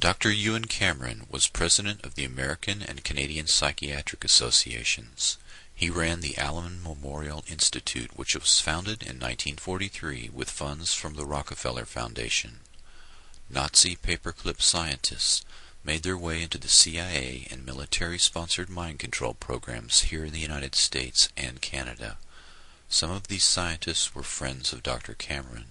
Dr. Ewen Cameron was president of the American and Canadian Psychiatric Associations. He ran the Allen Memorial Institute, which was founded in 1943 with funds from the Rockefeller Foundation. Nazi paperclip scientists made their way into the CIA and military-sponsored mind control programs here in the United States and Canada. Some of these scientists were friends of Dr. Cameron.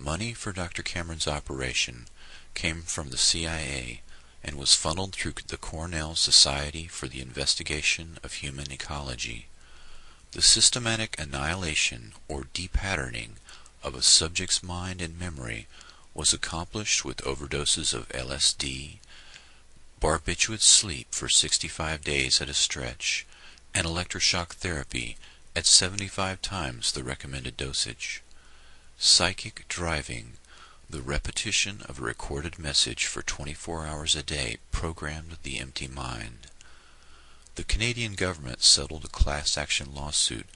Money for Dr. Cameron's operation came from the CIA and was funneled through the Cornell Society for the Investigation of Human Ecology. The systematic annihilation or depatterning of a subject's mind and memory was accomplished with overdoses of LSD, barbiturate sleep for 65 days at a stretch, and electroshock therapy at 75 times the recommended dosage. Psychic driving, the repetition of a recorded message for 24 hours a day, programmed the empty mind. The Canadian government settled a class action lawsuit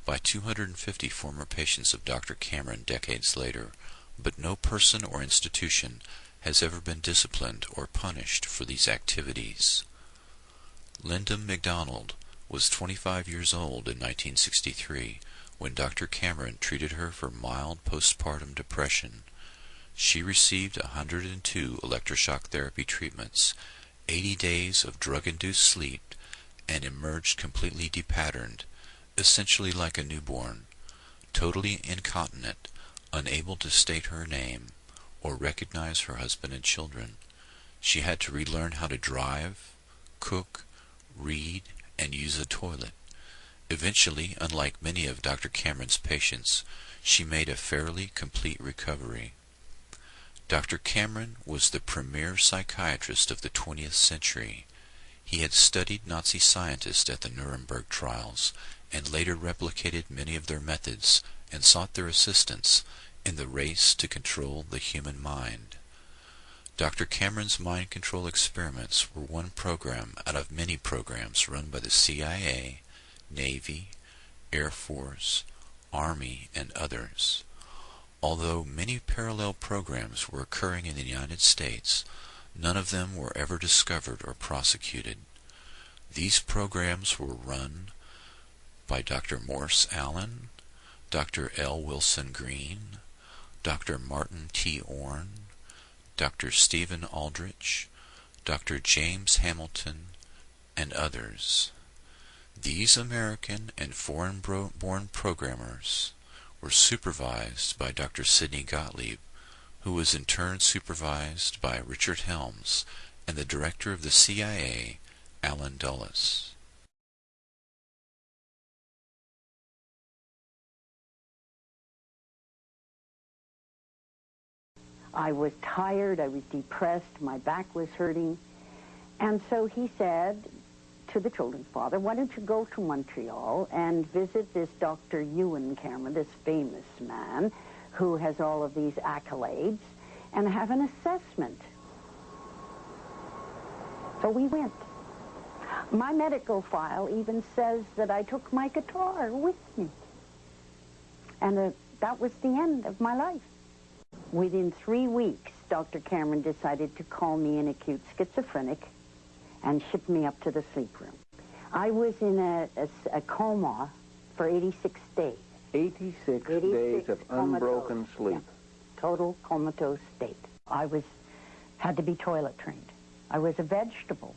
by 250 former patients of Dr. Cameron decades later, but no person or institution has ever been disciplined or punished for these activities. Linda MacDonald was 25 years old in 1963 when Dr. Cameron treated her for mild postpartum depression. She received 102 electroshock therapy treatments, 80 days of drug-induced sleep, and emerged completely depatterned, essentially like a newborn, totally incontinent, unable to state her name or recognize her husband and children. She had to relearn how to drive, cook, read, and use a toilet. Eventually, unlike many of Dr. Cameron's patients, she made a fairly complete recovery. Dr. Cameron was the premier psychiatrist of the 20th century. He had studied Nazi scientists at the Nuremberg trials and later replicated many of their methods and sought their assistance in the race to control the human mind. Dr. Cameron's mind control experiments were one program out of many programs run by the CIA, Navy, Air Force, Army, and others. Although many parallel programs were occurring in the United States, none of them were ever discovered or prosecuted. These programs were run by Dr. Morse Allen, Dr. L. Wilson Green, Dr. Martin T. Orne, Dr. Stephen Aldrich, Dr. James Hamilton, and others. These American and foreign-born programmers were supervised by Dr. Sidney Gottlieb, who was in turn supervised by Richard Helms and the director of the CIA, Allen Dulles. I was tired, I was depressed, my back was hurting, and so he said to the children's father, why don't you go to Montreal and visit this Dr. Ewen Cameron, this famous man who has all of these accolades, and have an assessment. So we went. My medical file even says that I took my guitar with me. And that was the end of my life. Within 3 weeks, Dr. Cameron decided to call me an acute schizophrenic and shipped me up to the sleep room. I was in a coma for 86 days. 86 days of unbroken sleep. Yeah. Total comatose state. I had to be toilet trained. I was a vegetable.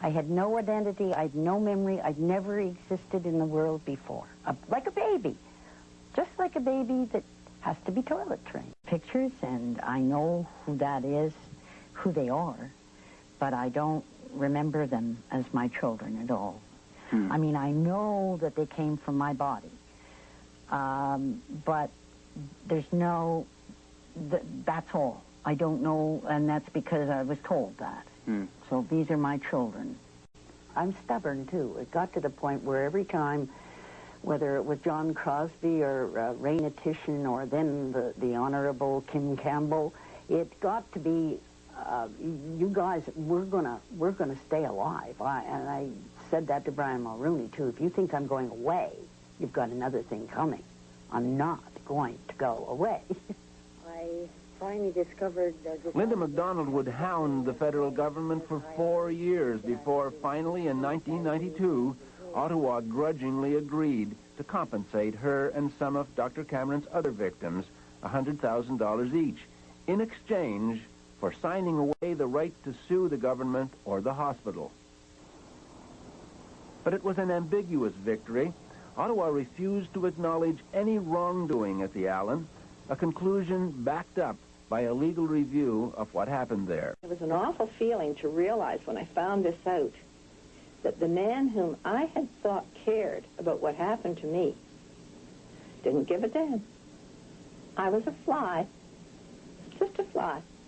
I had no identity. I had no memory. I'd never existed in the world before. Like a baby. Just like a baby that has to be toilet trained. Pictures, and I know who that is, who they are, but I don't remember them as my children at all. I mean, I know that they came from my body, but there's no, that's all. I don't know, and that's because I was told that. So these are my children. I'm stubborn, too. It got to the point where every time, whether it was John Crosby or Raina Titian or then the Honorable Kim Campbell, it got to be, you guys, we're gonna stay alive. And I said that to Brian Mulrooney, too. If you think I'm going away, you've got another thing coming. I'm not going to go away. I finally discovered... Linda MacDonald would hound the federal government for 4 years before finally in 1992, Ottawa grudgingly agreed to compensate her and some of Dr. Cameron's other victims $100,000 each in exchange for signing away the right to sue the government or the hospital. But it was an ambiguous victory. Ottawa refused to acknowledge any wrongdoing at the Allen, a conclusion backed up by a legal review of what happened there. It was an awful feeling to realize when I found this out that the man whom I had thought cared about what happened to me didn't give a damn. I was a fly, just a fly.